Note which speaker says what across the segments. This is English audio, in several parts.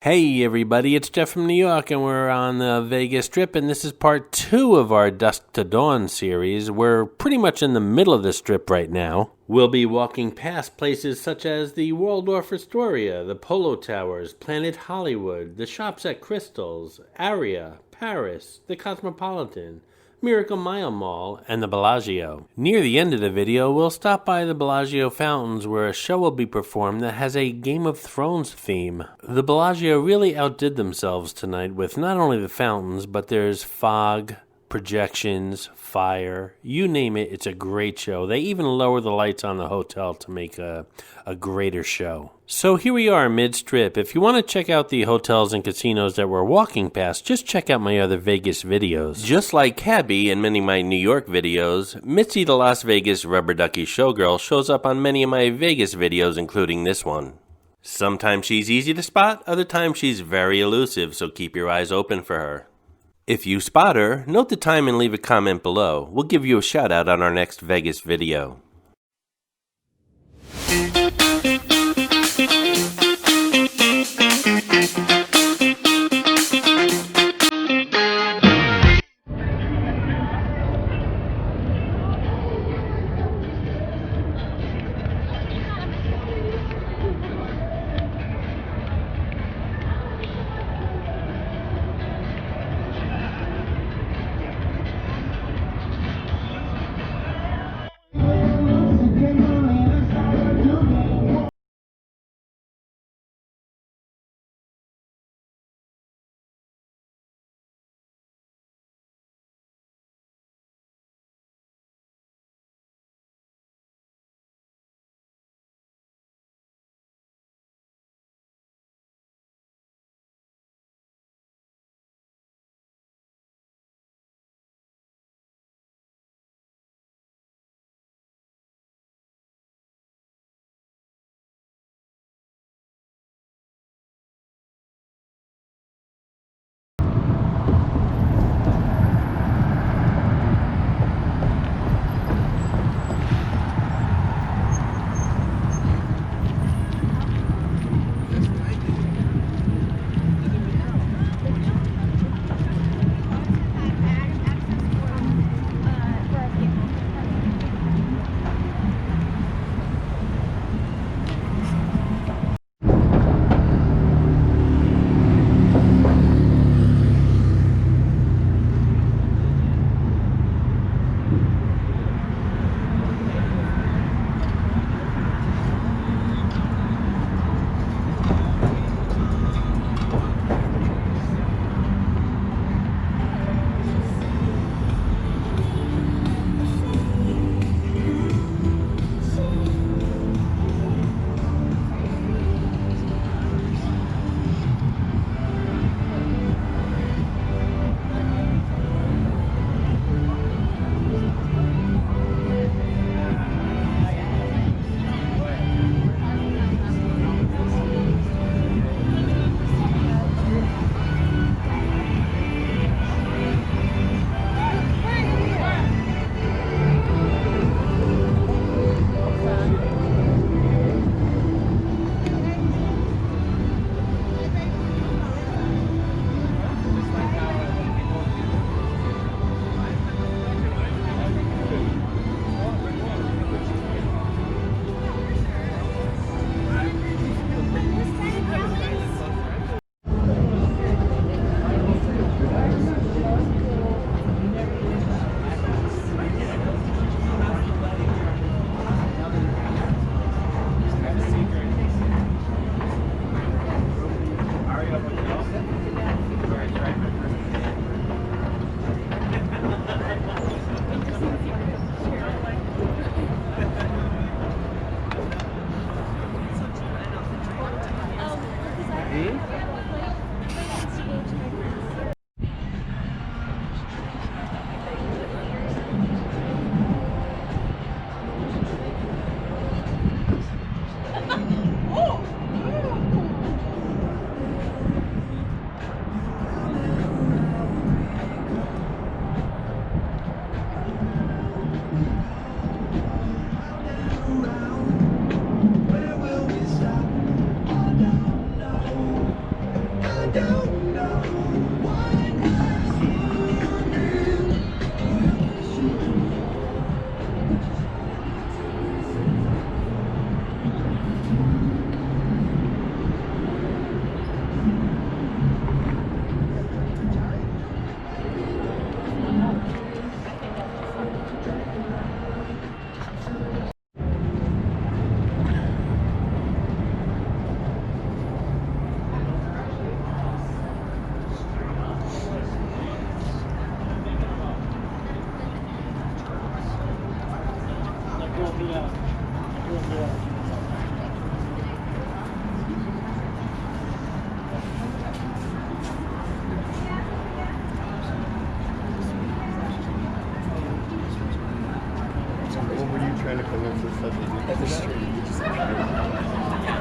Speaker 1: Hey everybody, it's Jeff from New York, and we're on the Vegas Strip, and this is part 2 of our Dusk to Dawn series. We're pretty much in the middle of the Strip right now. We'll be walking past places such as the Waldorf Astoria, the Polo Towers, Planet Hollywood, the shops at Crystals, Aria, Paris, the Cosmopolitan, Miracle Mile Mall, and the Bellagio. Near the end of the video, we'll stop by the Bellagio fountains where a show will be performed that has a Game of Thrones theme. The Bellagio really outdid themselves tonight with not only the fountains, but there's fog, projections, fire, you name it, it's a great show. They even lower the lights on the hotel to make a greater show. So here we are mid-strip. If you want to check out the hotels and casinos that we're walking past, just check out my other Vegas videos. Just like Cabby and many of my New York videos, Mitzi the Las Vegas Rubber Ducky Showgirl shows up on many of my Vegas videos, including this one. Sometimes she's easy to spot, other times she's very elusive, so keep your eyes open for her. If you spot her, note the time and leave a comment below. We'll give you a shout out on our next Vegas video.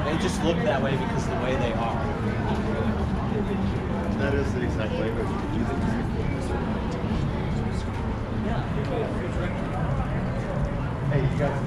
Speaker 2: They just look that way because of the way they are.
Speaker 3: That is the exact way. Hey, you guys.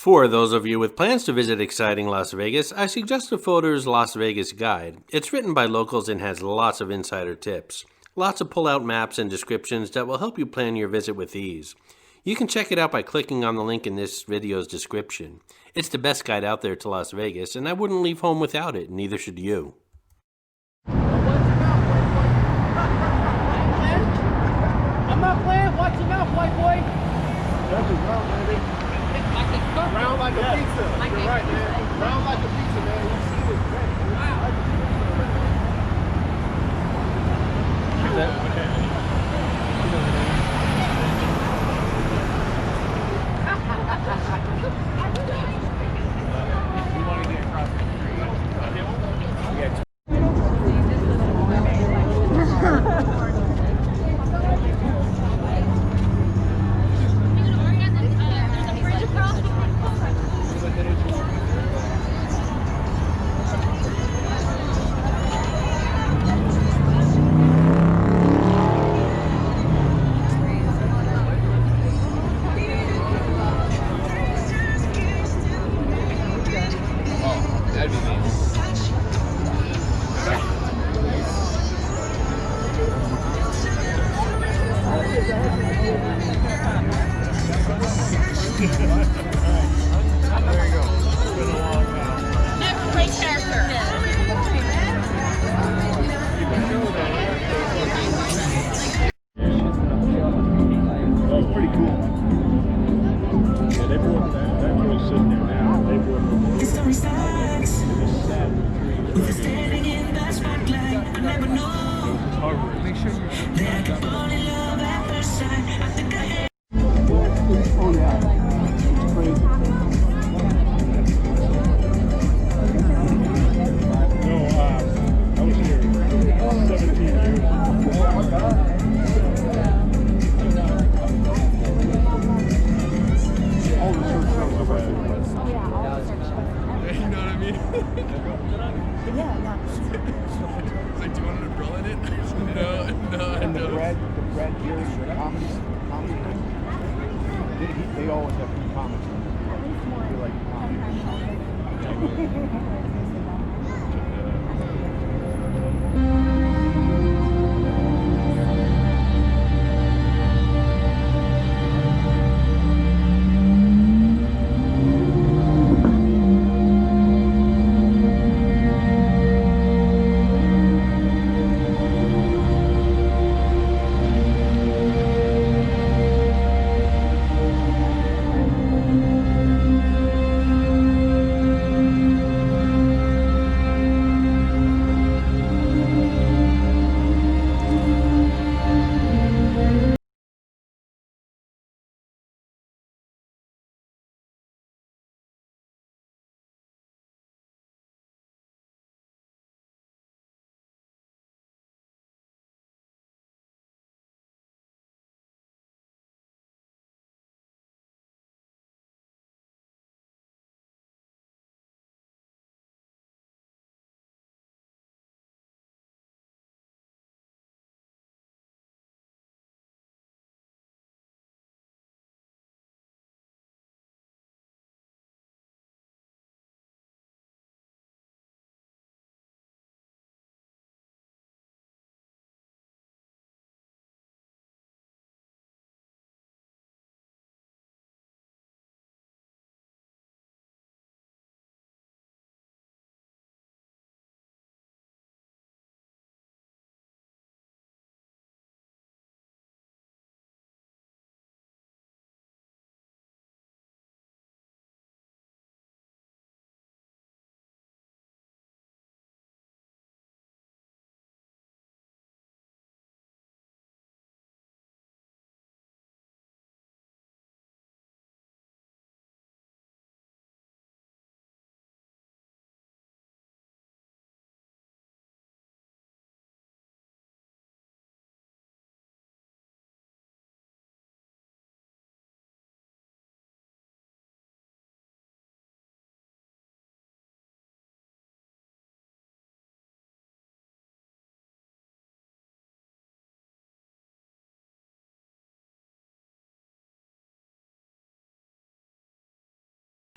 Speaker 1: For those of you with plans to visit exciting Las Vegas, I suggest the Folders Las Vegas Guide. It's written by locals and has lots of insider tips. Lots of pull-out maps and descriptions that will help you plan your visit with ease. You can check it out by clicking on the link in this video's description. It's the best guide out there to Las Vegas, and I wouldn't leave home without it, neither should you.
Speaker 4: I'm not playing. Watch your mouth, white boy.
Speaker 3: Round like a pizza. You're right, man. Round like a pizza, man. You see it, man.
Speaker 4: You want to get across the street?
Speaker 3: There you go. It's been a long time.
Speaker 5: Never play character.
Speaker 3: That was pretty cool. Yeah, they brought that really sitting there now. They brought it. It's sad.
Speaker 6: Standing in that spotlight, I never know
Speaker 4: Make sure you
Speaker 6: that I can fall in love at first sight. I think I am.
Speaker 3: Oh yeah. It's crazy. No, I was here 17 years. Oh my God. All the church shows are right.
Speaker 4: You know what I mean? Like, do you want an umbrella in it? No, I
Speaker 3: And the
Speaker 4: don't.
Speaker 3: Brad Geary comedy thing, they always have free comics. They like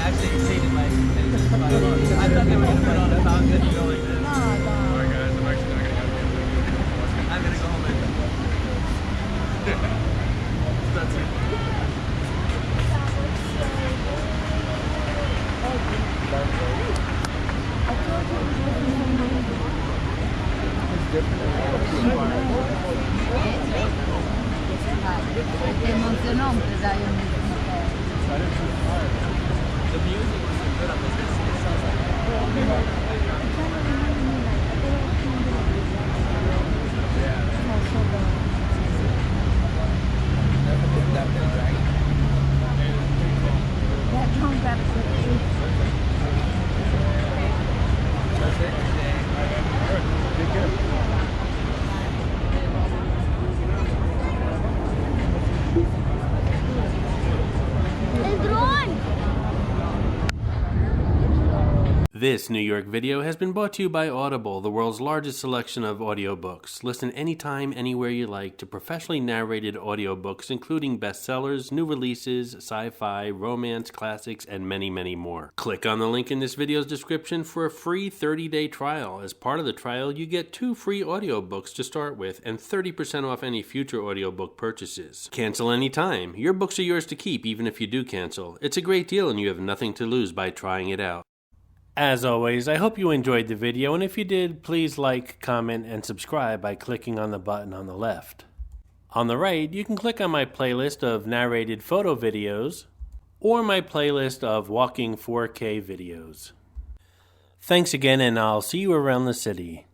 Speaker 2: Actually exceeded my expectations by a lot. I thought they were going to put on a fountain and go like this.
Speaker 4: Alright, guys, I'm actually not gonna go get
Speaker 2: I'm going to go home and... That's it.
Speaker 5: Emozionante, dai,
Speaker 2: The music was so good on this. It sounds like...
Speaker 1: This New York video has been brought to you by Audible, the world's largest selection of audiobooks. Listen anytime, anywhere you like to professionally narrated audiobooks, including bestsellers, new releases, sci-fi, romance, classics, and many, many more. Click on the link in this video's description for a free 30-day trial. As part of the trial, you get 2 free audiobooks to start with and 30% off any future audiobook purchases. Cancel anytime. Your books are yours to keep even if you do cancel. It's a great deal and you have nothing to lose by trying it out. As always, I hope you enjoyed the video, and if you did, please like, comment, and subscribe by clicking on the button on the left. On the right, you can click on my playlist of narrated photo videos or my playlist of walking 4K videos. Thanks again, and I'll see you around the city.